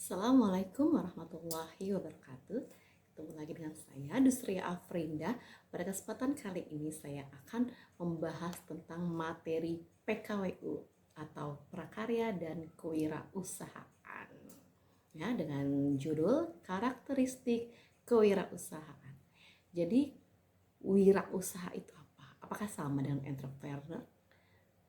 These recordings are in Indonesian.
Assalamualaikum warahmatullahi wabarakatuh. Ketemu lagi dengan saya, Dusria Afrinda. Pada kesempatan kali ini saya akan membahas tentang materi PKWU atau Prakarya dan Kewirausahaan. Ya, dengan judul karakteristik kewirausahaan. Jadi, wirausaha itu apa? Apakah sama dengan entrepreneur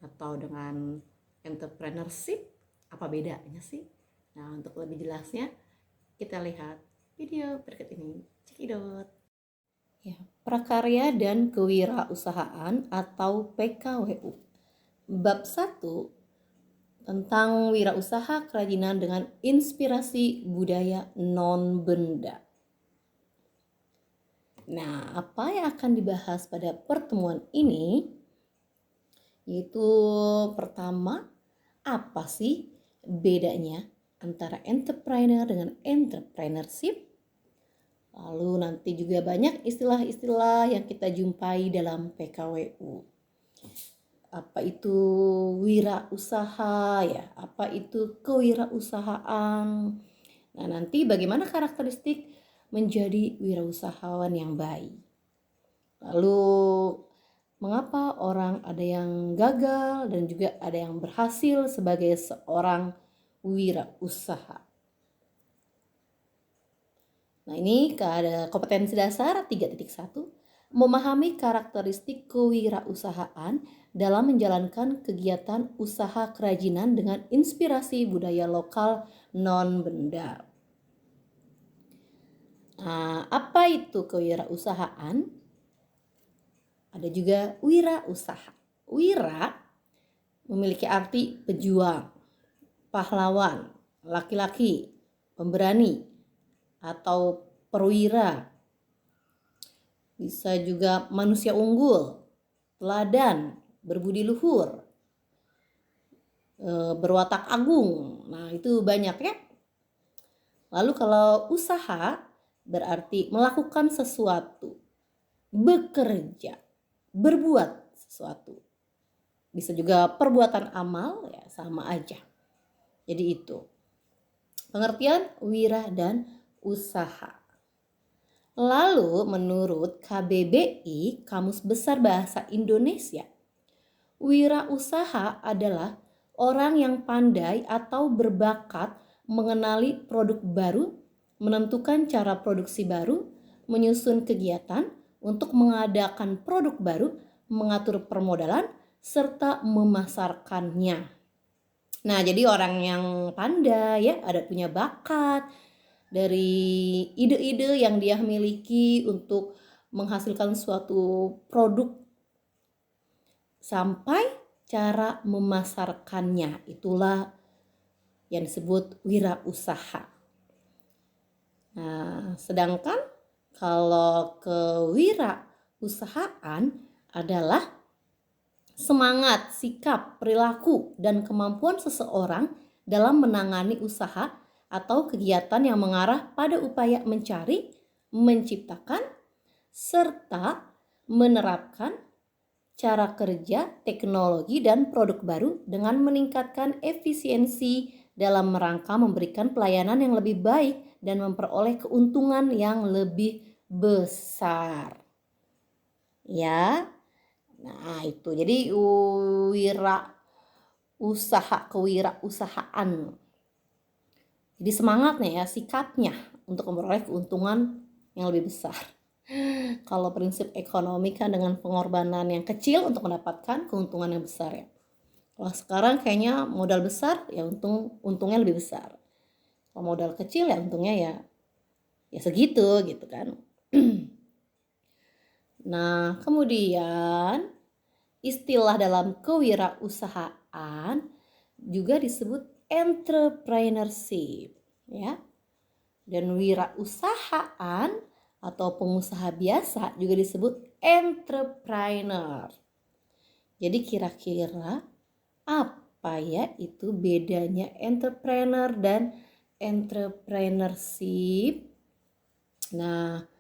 atau dengan entrepreneurship? Apa bedanya sih? Nah, untuk lebih jelasnya, kita lihat video berikut ini. Cekidot. Ya, prakarya dan kewirausahaan atau PKWU. Bab 1 tentang wirausaha kerajinan dengan inspirasi budaya non-benda. Nah, apa yang akan dibahas pada pertemuan ini? Yaitu pertama, apa sih bedanya antara entrepreneur dengan entrepreneurship? Lalu nanti juga banyak istilah-istilah yang kita jumpai dalam PKWU. Apa itu wirausaha ya? Apa itu kewirausahaan? Nah, nanti bagaimana karakteristik menjadi wirausahawan yang baik? Lalu mengapa orang ada yang gagal dan juga ada yang berhasil sebagai seorang wirausaha? Nah, ini ada kompetensi dasar 3.1, memahami karakteristik kewirausahaan dalam menjalankan kegiatan usaha kerajinan dengan inspirasi budaya lokal non-benda. Nah, apa itu kewirausahaan? Ada juga wirausaha. Wira memiliki arti pejuang, pahlawan, laki-laki, pemberani, atau perwira. Bisa juga manusia unggul, teladan, berbudi luhur, berwatak agung. Nah, itu banyak ya. Lalu kalau usaha berarti melakukan sesuatu, bekerja, berbuat sesuatu. Bisa juga perbuatan amal, ya sama aja. Jadi itu pengertian wira dan usaha. Lalu menurut KBBI, Kamus Besar Bahasa Indonesia, wirausaha adalah orang yang pandai atau berbakat mengenali produk baru, menentukan cara produksi baru, menyusun kegiatan untuk mengadakan produk baru, mengatur permodalan, serta memasarkannya. Nah, jadi orang yang pandai ya, ada punya bakat dari ide-ide yang dia miliki untuk menghasilkan suatu produk sampai cara memasarkannya. Itulah yang disebut wirausaha. Nah, sedangkan kalau kewirausahaan adalah semangat, sikap, perilaku, dan kemampuan seseorang dalam menangani usaha atau kegiatan yang mengarah pada upaya mencari, menciptakan, serta menerapkan cara kerja, teknologi, dan produk baru dengan meningkatkan efisiensi dalam rangka memberikan pelayanan yang lebih baik dan memperoleh keuntungan yang lebih besar. Ya, nah itu jadi kewirausahaan. Jadi semangatnya ya, sikapnya untuk memperoleh keuntungan yang lebih besar. Kalau prinsip ekonomi kan dengan pengorbanan yang kecil untuk mendapatkan keuntungan yang besar ya. Kalau sekarang kayaknya modal besar ya untungnya lebih besar. Kalau modal kecil ya untungnya ya segitu gitu kan. Nah, kemudian istilah dalam kewirausahaan juga disebut entrepreneurship ya. Dan wirausahaan atau pengusaha biasa juga disebut entrepreneur. Jadi kira-kira apa ya itu bedanya entrepreneur dan entrepreneurship? Nah,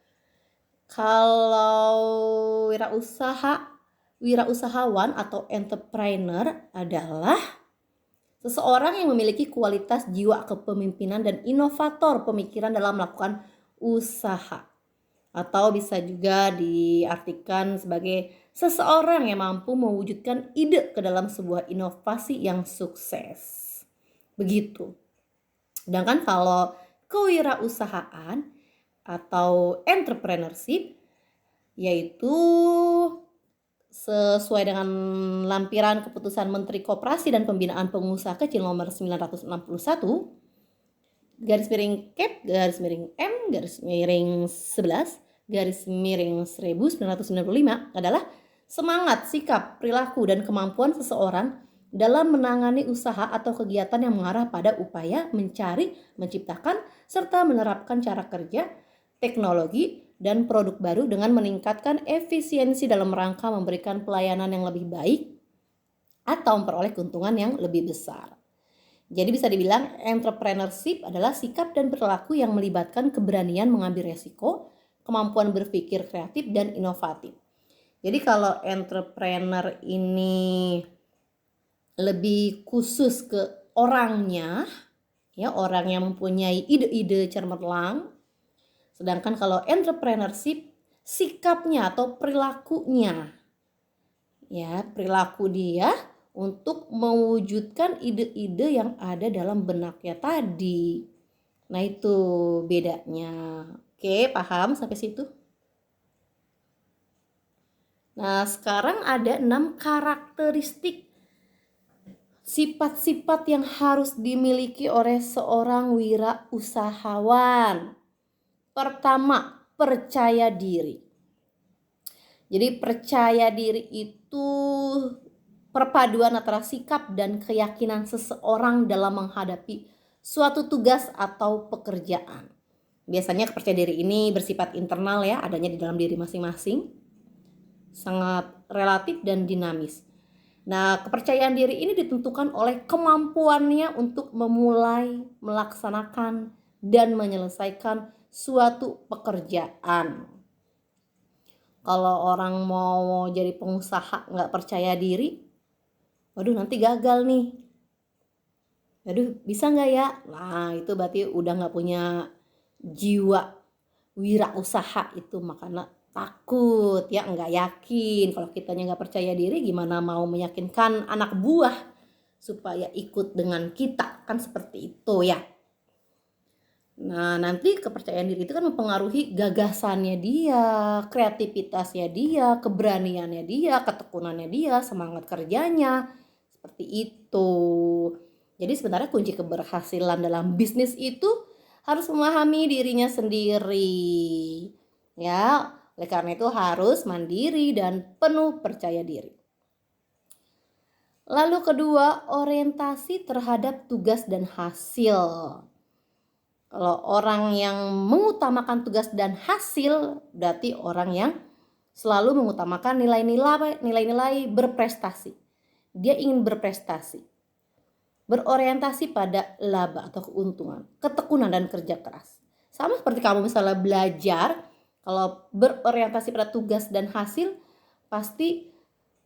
kalau wirausahawan atau entrepreneur adalah Seseorang yang memiliki kualitas jiwa kepemimpinan dan inovator pemikiran dalam melakukan usaha. Atau bisa juga diartikan sebagai seseorang yang mampu mewujudkan ide ke dalam sebuah inovasi yang sukses. Begitu. Sedangkan kalau kewirausahaan atau entrepreneurship yaitu sesuai dengan lampiran keputusan Menteri Koperasi dan Pembinaan Pengusaha Kecil nomor 961 garis miring Cap garis miring M garis miring 11 garis miring 1995 adalah semangat, sikap, perilaku, dan kemampuan seseorang dalam menangani usaha atau kegiatan yang mengarah pada upaya mencari, menciptakan, serta menerapkan cara kerja, teknologi, dan produk baru dengan meningkatkan efisiensi dalam rangka memberikan pelayanan yang lebih baik atau memperoleh keuntungan yang lebih besar. Jadi bisa dibilang entrepreneurship adalah sikap dan perilaku yang melibatkan keberanian mengambil resiko, kemampuan berpikir kreatif dan inovatif. Jadi kalau entrepreneur ini lebih khusus ke orangnya, ya orang yang mempunyai ide-ide cemerlang. Sedangkan kalau entrepreneurship sikapnya atau perilakunya, ya perilaku dia untuk mewujudkan ide-ide yang ada dalam benaknya tadi. Nah itu bedanya. Oke, paham sampai situ? Nah sekarang ada 6 karakteristik sifat-sifat yang harus dimiliki oleh seorang wirausahawan. Pertama, percaya diri. Jadi percaya diri itu perpaduan antara sikap dan keyakinan seseorang dalam menghadapi suatu tugas atau pekerjaan. Biasanya kepercayaan diri ini bersifat internal ya, adanya di dalam diri masing-masing. Sangat relatif dan dinamis. Nah, kepercayaan diri ini ditentukan oleh kemampuannya untuk memulai, melaksanakan, dan menyelesaikan suatu pekerjaan. Kalau orang mau jadi pengusaha nggak percaya diri, waduh nanti gagal nih. Waduh bisa nggak ya? Nah itu berarti udah nggak punya jiwa wirausaha itu, makanya takut ya, nggak yakin. Kalau kitanya nggak percaya diri, gimana mau meyakinkan anak buah supaya ikut dengan kita, kan seperti itu ya. Nah nanti kepercayaan diri itu kan mempengaruhi gagasannya dia, kreativitasnya dia, keberaniannya dia, ketekunannya dia, semangat kerjanya, seperti itu. Jadi sebenarnya kunci keberhasilan dalam bisnis itu harus memahami dirinya sendiri. Ya, oleh karena itu harus mandiri dan penuh percaya diri. Lalu kedua, orientasi terhadap tugas dan hasil. Kalau orang yang mengutamakan tugas dan hasil, berarti orang yang selalu mengutamakan nilai-nilai berprestasi. Dia ingin berprestasi. Berorientasi pada laba atau keuntungan, ketekunan dan kerja keras. Sama seperti kamu misalnya belajar, kalau berorientasi pada tugas dan hasil, pasti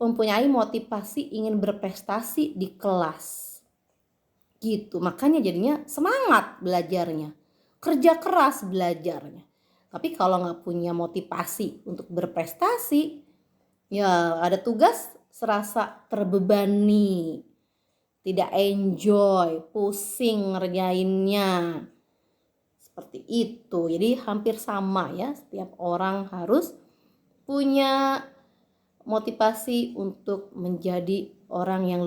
mempunyai motivasi ingin berprestasi di kelas. Gitu, makanya jadinya semangat belajarnya, kerja keras belajarnya. Tapi kalau nggak punya motivasi untuk berprestasi, ya ada tugas serasa terbebani, tidak enjoy, pusing ngerjainnya. Seperti itu. Jadi hampir sama ya, setiap orang harus punya motivasi untuk menjadi orang yang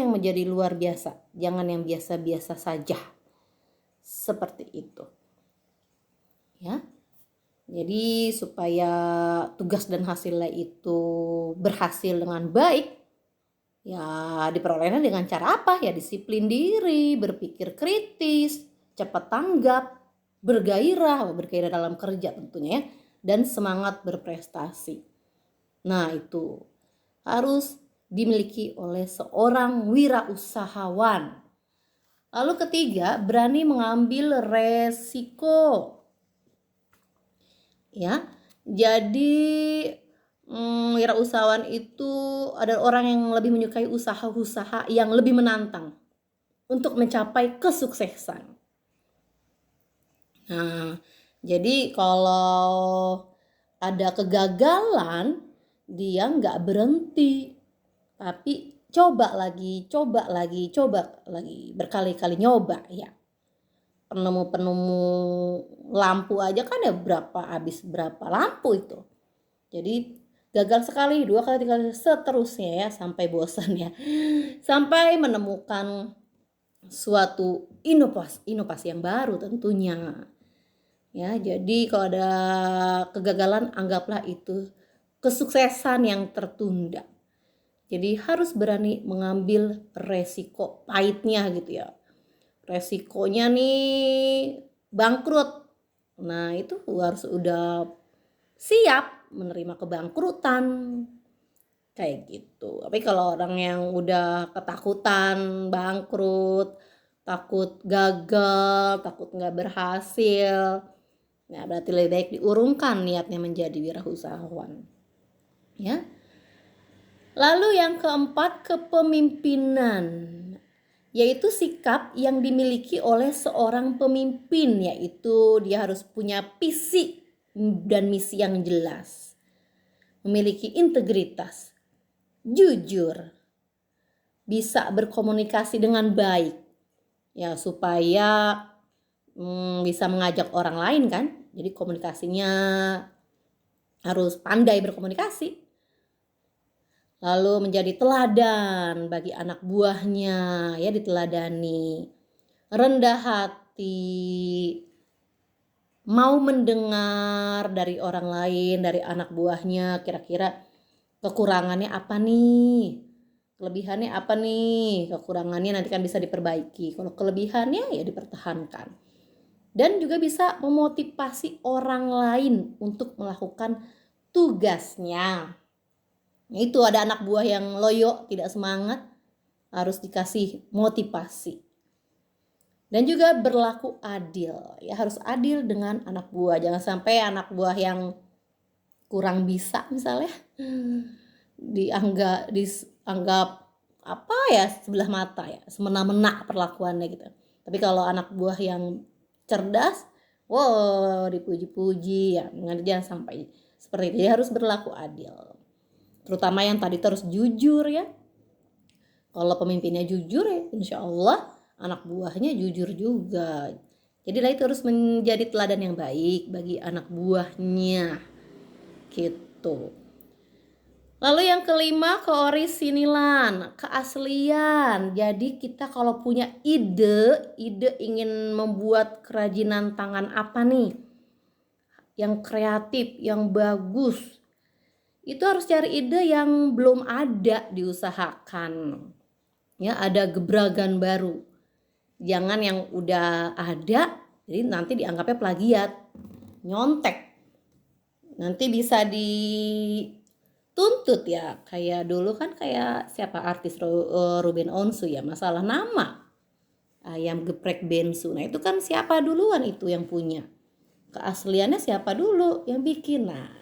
menjadi luar biasa, jangan yang biasa-biasa saja. Seperti itu. Ya. Jadi supaya tugas dan hasilnya itu berhasil dengan baik, ya diperolehnya dengan cara apa? Ya disiplin diri, berpikir kritis, cepat tanggap, bergairah dalam kerja tentunya ya, dan semangat berprestasi. Nah itu harus dimiliki oleh seorang wirausahawan. Lalu ketiga, berani mengambil resiko. Ya, jadi wirausahawan itu adalah orang yang lebih menyukai usaha-usaha yang lebih menantang. untuk mencapai kesuksesan. Nah, jadi kalau ada kegagalan, dia nggak berhenti, tapi coba lagi, berkali-kali nyoba ya. Penemu lampu aja kan ya habis berapa lampu itu. Jadi gagal sekali, 2 kali, 3 kali, seterusnya ya sampai bosan ya. Sampai menemukan suatu inovasi yang baru tentunya. Ya, jadi kalau ada kegagalan anggaplah itu kesuksesan yang tertunda. Jadi harus berani mengambil resiko pahitnya gitu ya. Resikonya nih bangkrut. Nah, itu harus udah siap menerima kebangkrutan. Kayak gitu. Tapi kalau orang yang udah ketakutan bangkrut, takut gagal, takut nggak berhasil, nah berarti lebih baik diurungkan niatnya menjadi wirausahawan. Ya. Lalu yang keempat, kepemimpinan, yaitu sikap yang dimiliki oleh seorang pemimpin, yaitu dia harus punya visi dan misi yang jelas, memiliki integritas, jujur, bisa berkomunikasi dengan baik, ya supaya bisa mengajak orang lain kan. Jadi komunikasinya harus pandai berkomunikasi. Lalu menjadi teladan bagi anak buahnya, ya diteladani. Rendah hati, mau mendengar dari orang lain, dari anak buahnya, kira-kira kekurangannya apa nih, kelebihannya apa nih. Kekurangannya nanti kan bisa diperbaiki, kalau kelebihannya ya dipertahankan. Dan juga bisa memotivasi orang lain untuk melakukan tugasnya. Itu ada anak buah yang loyo, tidak semangat, harus dikasih motivasi. Dan juga berlaku adil, ya harus adil dengan anak buah. Jangan sampai anak buah yang kurang bisa misalnya dianggap apa ya, sebelah mata ya, semena-mena perlakuannya gitu. Tapi kalau anak buah yang cerdas, wow, dipuji-puji ya. Jangan sampai seperti itu. Dia harus berlaku adil. Terutama yang tadi terus jujur ya. Kalau pemimpinnya jujur ya, insya Allah anak buahnya jujur juga. Jadi itu harus menjadi teladan yang baik bagi anak buahnya. Gitu. Lalu yang kelima, keorisinilan, keaslian. Jadi kita kalau punya ide ingin membuat kerajinan tangan apa nih, yang kreatif, yang bagus, itu harus cari ide yang belum ada, diusahakan. Ya, ada gebragan baru. Jangan yang udah ada, jadi nanti dianggapnya plagiat, nyontek. Nanti bisa dituntut ya. Kayak dulu kan kayak siapa artis Ruben Onsu ya, masalah nama. Ayam geprek bensu. Nah, itu kan siapa duluan itu yang punya? Keasliannya siapa dulu yang bikin? Nah,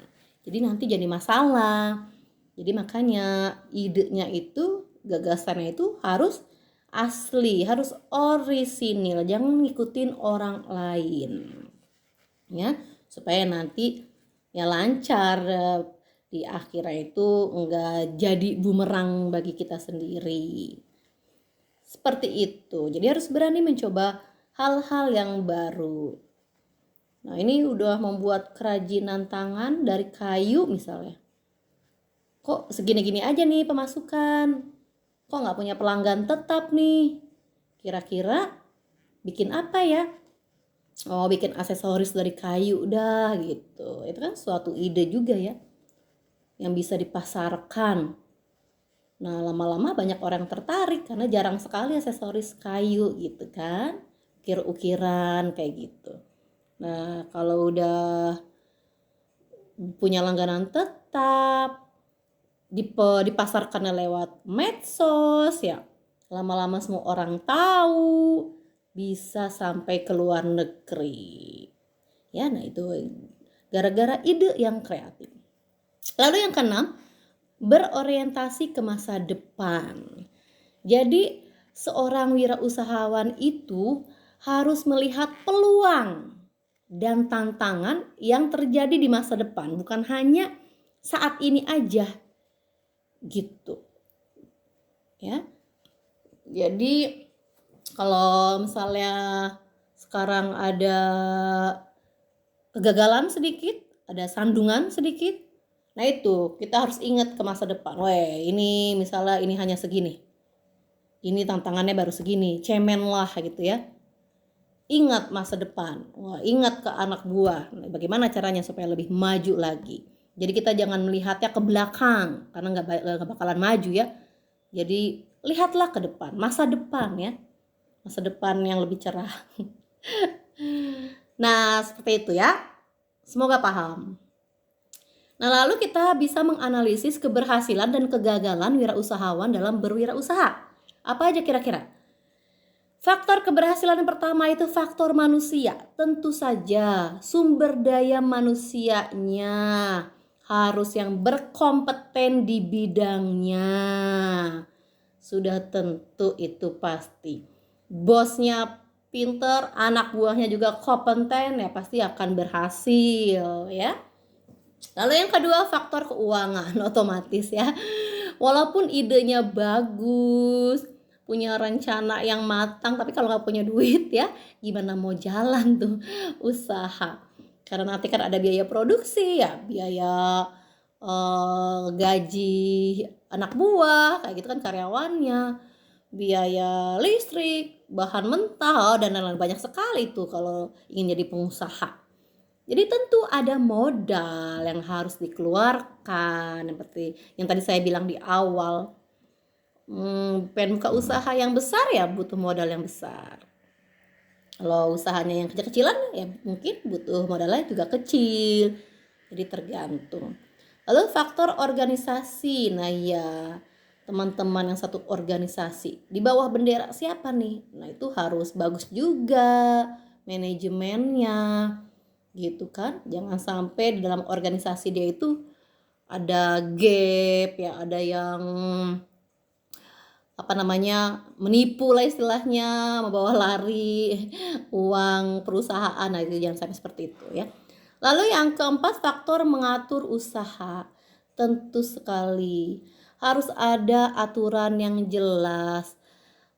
jadi nanti jadi masalah. Jadi makanya idenya itu, gagasannya itu harus asli, harus orisinil, jangan ngikutin orang lain. Ya, supaya nanti ya lancar di akhirnya itu enggak jadi bumerang bagi kita sendiri. Seperti itu. Jadi harus berani mencoba hal-hal yang baru. Nah, ini udah membuat kerajinan tangan dari kayu misalnya. Kok segini-gini aja nih pemasukan? Kok nggak punya pelanggan tetap nih? Kira-kira bikin apa ya? Oh, bikin aksesoris dari kayu dah gitu. Itu kan suatu ide juga ya, yang bisa dipasarkan. Nah, lama-lama banyak orang tertarik karena jarang sekali aksesoris kayu gitu kan. Ukir-ukiran kayak gitu. Nah, kalau udah punya langganan tetap, dipasarkannya lewat medsos ya, lama-lama semua orang tahu, bisa sampai ke luar negeri. Ya, nah itu gara-gara ide yang kreatif. Lalu yang keenam, berorientasi ke masa depan. Jadi Seorang wirausahawan itu harus melihat peluang dan tantangan yang terjadi di masa depan, bukan hanya saat ini aja gitu ya. Jadi kalau misalnya sekarang ada kegagalan sedikit, ada sandungan sedikit, nah itu kita harus ingat ke masa depan. Weh, ini misalnya ini hanya segini, ini tantangannya baru segini, cemen lah gitu ya. Ingat masa depan, wah, ingat ke anak buah, bagaimana caranya supaya lebih maju lagi. Jadi kita jangan melihatnya ke belakang, karena nggak bakalan maju ya. Jadi lihatlah ke depan, masa depan ya, masa depan yang lebih cerah. Nah seperti itu ya, semoga paham. Nah lalu kita bisa menganalisis keberhasilan dan kegagalan wirausahawan dalam berwirausaha. Apa aja kira-kira? Faktor keberhasilan yang pertama itu faktor manusia. Tentu saja sumber daya manusianya harus yang berkompeten di bidangnya. Sudah tentu itu pasti. Bosnya pinter, anak buahnya juga kompeten, ya pasti akan berhasil ya. Lalu yang kedua faktor keuangan, otomatis ya. Walaupun idenya bagus, punya rencana yang matang, tapi kalau nggak punya duit ya gimana mau jalan tuh usaha. Karena nanti kan ada biaya produksi ya, biaya gaji anak buah kayak gitu kan, karyawannya, biaya listrik, bahan mentah, dan lain-lain, banyak sekali tuh kalau ingin jadi pengusaha. Jadi tentu ada modal yang harus dikeluarkan, seperti yang tadi saya bilang di awal. Pengen buka usaha yang besar ya butuh modal yang besar. Kalau usahanya yang kecil-kecilan ya mungkin butuh modalnya juga kecil. Jadi tergantung. Lalu faktor organisasi. Nah ya, teman-teman yang satu organisasi di bawah bendera siapa nih? Nah itu harus bagus juga manajemennya gitu kan. Jangan sampai di dalam organisasi dia itu ada gap ya, ada yang menipu lah istilahnya, membawa lari uang perusahaan. Nah itu jangan sampai seperti itu ya. Lalu yang keempat faktor mengatur usaha. Tentu sekali harus ada aturan yang jelas,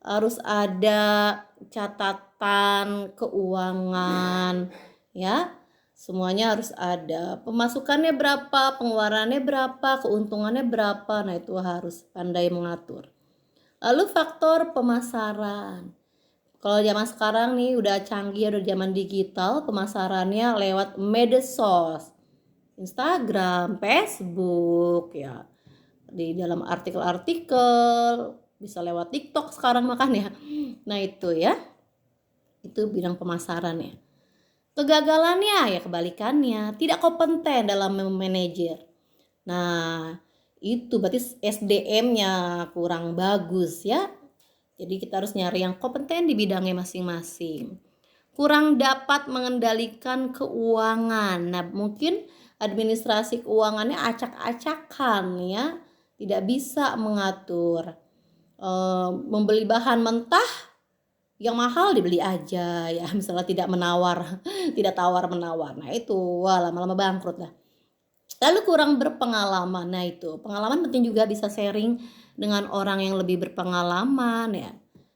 harus ada catatan keuangan ya. Semuanya harus ada, pemasukannya berapa, pengeluarannya berapa, keuntungannya berapa. Nah itu harus pandai mengatur. Lalu faktor pemasaran. Kalau zaman sekarang nih udah canggih, udah zaman digital, pemasarannya lewat medsos, Instagram, Facebook ya. Di dalam artikel-artikel, bisa lewat TikTok sekarang makan ya. Nah itu ya, itu bidang pemasarannya. Kegagalannya ya kebalikannya, tidak kompeten dalam memanajer. Nah itu berarti SDM-nya kurang bagus ya. Jadi kita harus nyari yang kompeten di bidangnya masing-masing. Kurang dapat mengendalikan keuangan. Nah mungkin administrasi keuangannya acak-acakan ya, tidak bisa mengatur. Membeli bahan mentah yang mahal dibeli aja ya, misalnya tidak menawar, tidak tawar menawar. Nah itu wah lama-lama bangkrut lah. Lalu kurang berpengalaman. Nah itu pengalaman penting juga, bisa sharing dengan orang yang lebih berpengalaman ya,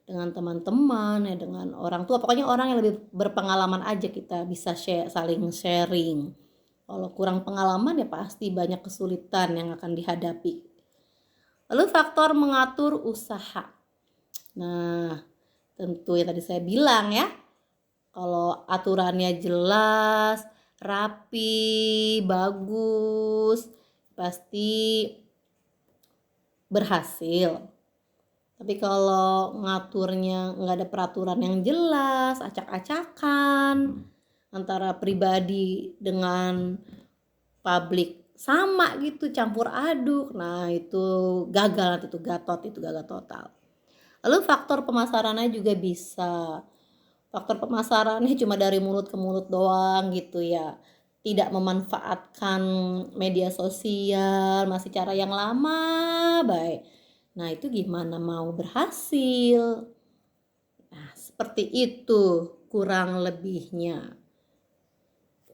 dengan teman-teman ya, dengan orang tua, pokoknya orang yang lebih berpengalaman aja kita bisa saling sharing. Kalau kurang pengalaman ya pasti banyak kesulitan yang akan dihadapi. Lalu faktor mengatur usaha. Nah tentu yang tadi saya bilang ya, kalau aturannya jelas, rapi, bagus, pasti berhasil. Tapi kalau ngaturnya nggak ada peraturan yang jelas, acak-acakan, antara pribadi dengan publik sama gitu, campur aduk, nah itu gagal, itu gagal total. Lalu faktor pemasarannya juga bisa. Faktor pemasarannya cuma dari mulut ke mulut doang gitu ya. Tidak memanfaatkan media sosial, masih cara yang lama baik. Nah, itu gimana mau berhasil? Nah, seperti itu kurang lebihnya.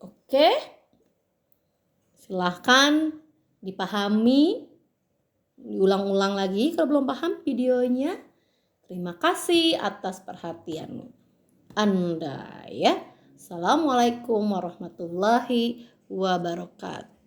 Oke, silahkan dipahami, diulang-ulang lagi kalau belum paham videonya. Terima kasih atas perhatian Anda ya. Assalamualaikum warahmatullahi wabarakatuh.